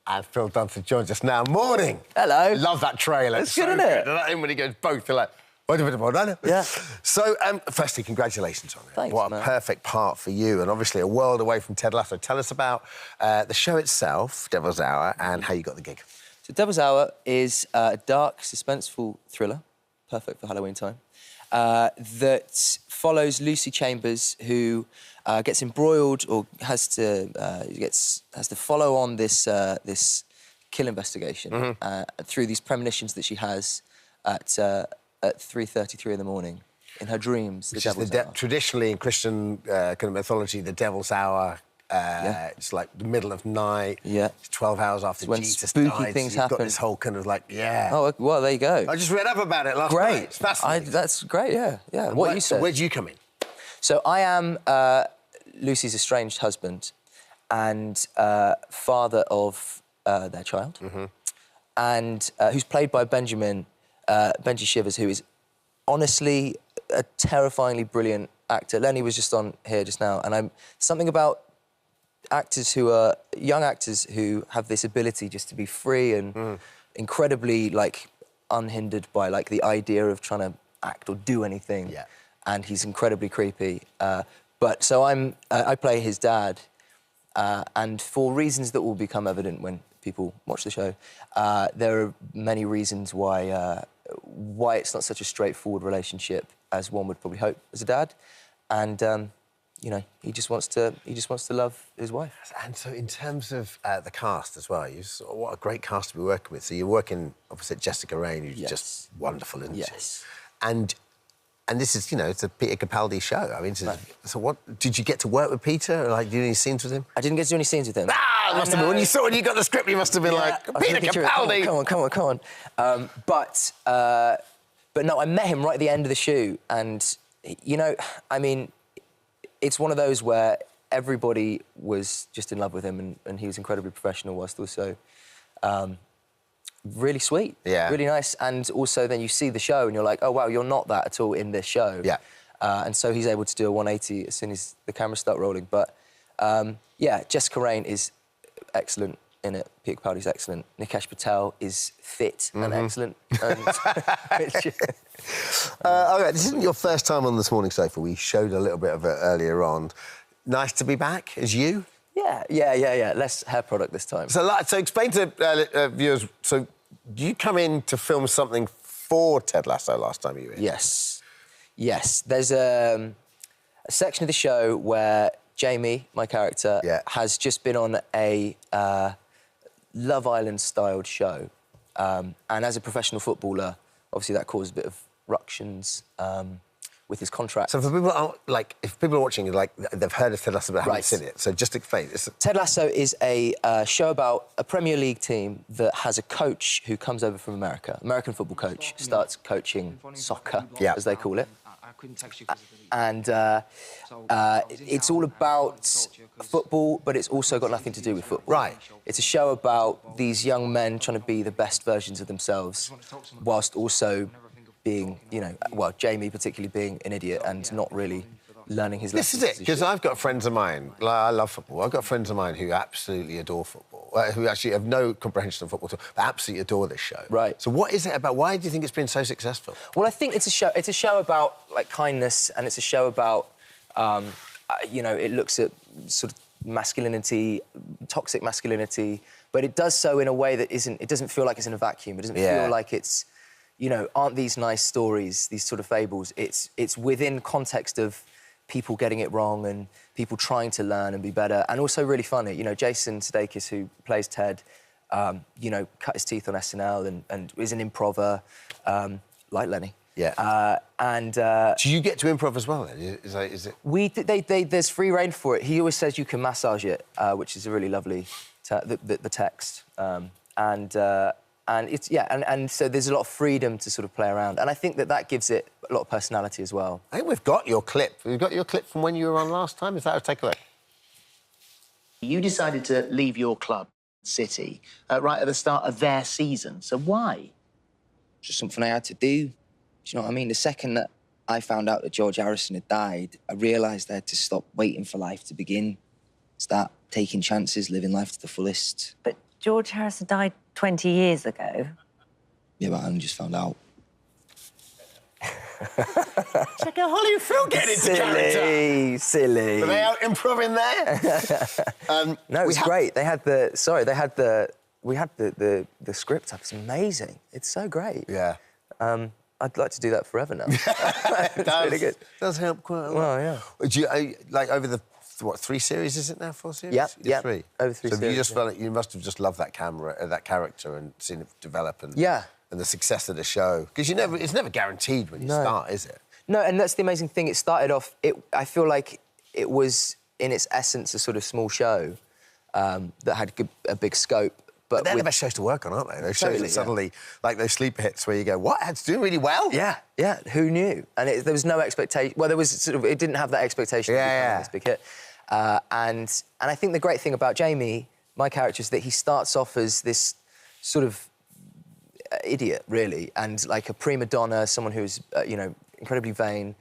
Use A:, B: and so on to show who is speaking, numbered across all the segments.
A: And Phil Dunster joins us now. Morning.
B: Hello.
A: Love that trailer.
B: It's good, isn't it?
A: And when he goes both, they're like...
B: Yeah.
A: So, firstly, congratulations on it.
B: Thanks,
A: what
B: man.
A: a perfect part for you, and obviously a world away from Ted Lasso. Tell us about the show itself, Devil's Hour, and how you got the gig.
B: So Devil's Hour is a dark, suspenseful thriller, perfect for Halloween time, that follows Lucy Chambers, who gets embroiled or has to follow on this kill investigation through these premonitions that she has at 3:33 in the morning in her dreams.
A: Which is traditionally in Christian kind of mythology, the Devil's Hour. It's like the middle of night.
B: Yeah.
A: It's 12 hours after
B: when
A: Jesus
B: spooky
A: died.
B: things
A: so you've
B: happen.
A: got this whole kind of like,
B: Oh, well, there you go.
A: I just read up about it last night. It's fascinating.
B: That's great, yeah.
A: And
B: What you said.
A: So where do you come in?
B: So I am Lucy's estranged husband and father of their child, and who's played by Benji Shivers, who is honestly a terrifyingly brilliant actor. Lenny was just on here just now, and something about young actors who have this ability just to be free and incredibly like unhindered by like the idea of trying to act or do anything.
A: Yeah.
B: And he's incredibly creepy. But so I play his dad, and for reasons that will become evident when people watch the show, there are many reasons why it's not such a straightforward relationship as one would probably hope as a dad, and you know, he just wants to love his wife.
A: And so, in terms of the cast as well, what a great cast to be working with. So you're working opposite Jessica Raine, who's just wonderful, isn't she?
B: Yes.
A: And this is, you know, it's a Peter Capaldi show. I mean, so what did you get to work with Peter? Like, do any scenes with him?
B: I didn't get to do any scenes with him.
A: Ah, must have been when you got the script, you must have been like Peter Capaldi.
B: Come on. But no, I met him right at the end of the shoot, and you know, I mean, it's one of those where everybody was just in love with him, and he was incredibly professional whilst also really sweet, really nice. And also then you see the show and you're like, oh, wow, you're not that at all in this show.
A: Yeah.
B: And so he's able to do a 180 as soon as the cameras start rolling. But, yeah, Jessica Raine is excellent in it. Peter Capaldi's excellent. Nikesh Patel is fit and excellent. And
A: OK, this isn't your first time on This Morning Sofa. We showed a little bit of it earlier on. Nice to be back as you.
B: Yeah. Less hair product this time.
A: So explain to viewers, so you come in to film something for Ted Lasso last time you were in?
B: Yes. There's a section of the show where Jamie, my character, has just been on a Love Island-styled show. And as a professional footballer, obviously that caused a bit of ructions with his contract.
A: So for people, if people are watching, like, they've heard of Ted Lasso but haven't seen it, so just explain.
B: Ted Lasso is a show about a Premier League team that has a coach who comes over from America. American football coach, starts coaching soccer, as they call it. And it's all about football, but it's also got nothing to do with football.
A: Right.
B: It's a show about these young men trying to be the best versions of themselves, whilst also being, you know, well, Jamie particularly being an idiot and not really learning his lessons.
A: This is it, because I've got friends of mine, like, I love football, I've got friends of mine who absolutely adore football, who actually have no comprehension of football, but absolutely adore this show.
B: Right.
A: So what is it about? Why do you think it's been so successful?
B: Well, I think it's a show about, like, kindness, and it's a show about, you know, it looks at sort of masculinity, toxic masculinity, but it does so in a way that it doesn't feel like it's in a vacuum. It doesn't feel like it's, you know, aren't these nice stories, these sort of fables? It's within context of people getting it wrong and people trying to learn and be better, and also really funny. You know, Jason Sudeikis, who plays Ted, you know, cut his teeth on SNL and is an improver, like Lenny.
A: Yeah.
B: Do
A: you get to improv as well, then? Is it?
B: There's free rein for it. He always says you can massage it, which is a really lovely, the text. And it's, and so there's a lot of freedom to sort of play around. And I think that gives it a lot of personality as well.
A: I think we've got your clip. We've got your clip from when you were on last time. Is that a take a look?
C: You decided to leave your club, City, right at the start of their season. So why?
D: Just something I had to do. Do you know what I mean? The second that I found out that George Harrison had died, I realised I had to stop waiting for life to begin, start taking chances, living life to the fullest.
C: But
E: George Harrison died 20 years ago.
D: Yeah, but I only just found out.
A: Check out Holly and Phil getting into character.
B: Silly.
A: Were they out improving there?
B: No, it was great. They had the... Sorry, they had the... We had the script up. It's amazing. It's so great.
A: Yeah.
B: I'd like to do that forever now.
A: It does.
B: Really good.
A: Does help quite a lot.
B: Well, yeah.
A: Do you, like, over the, what, 3 series, is it now, 4 series?
B: Yeah,
A: 3.
B: over 3
A: so
B: series,
A: you just felt like you must have just loved that that character and seen it develop and...
B: Yeah.
A: And the success of the show. Because it's never guaranteed when you start, is it?
B: No, and that's the amazing thing. It started off... I feel like it was, in its essence, a sort of small show that had a big scope. But
A: they're the best shows to work on, aren't they? Those shows that suddenly, like those sleeper hits where you go, what? It's doing really well?
B: Yeah. Who knew? And there was no expectation... Well, there was sort of... It didn't have that expectation of becoming this big hit. And I think the great thing about Jamie, my character, is that he starts off as this sort of idiot, really, and like a prima donna, someone who's, incredibly vain.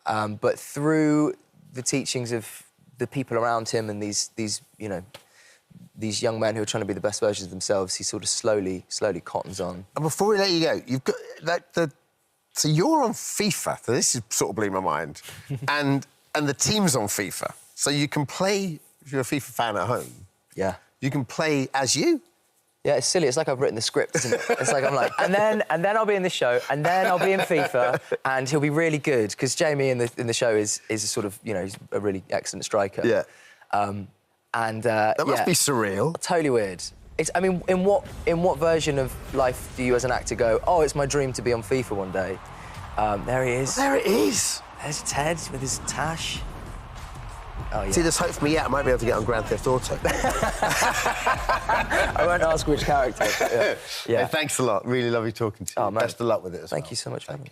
B: But through the teachings of the people around him and these these young men who are trying to be the best versions of themselves, he sort of slowly cottons on.
A: And before we let you go, you've got so you're on FIFA. So this is sort of blew my mind, and the team's on FIFA. So you can play, if you're a FIFA fan at home.
B: Yeah.
A: You can play as you.
B: Yeah, it's silly. It's like I've written the script, isn't it? It's like I'm like, and then I'll be in the show, and then I'll be in FIFA, and he'll be really good because Jamie in the show is a sort of he's a really excellent striker.
A: Yeah.
B: That
A: must be surreal.
B: Totally weird. I mean, in what version of life do you as an actor go, oh, it's my dream to be on FIFA one day? There he is.
A: There it is.
B: There's Ted with his tash. Oh, yeah.
A: See, there's hope for me yet. I might be able to get on Grand Theft Auto.
B: I won't ask which character. But yeah.
A: Hey, thanks a lot. Really lovely talking to you.
B: Oh, man.
A: Best of luck with it as well.
B: Thank you so much for having me.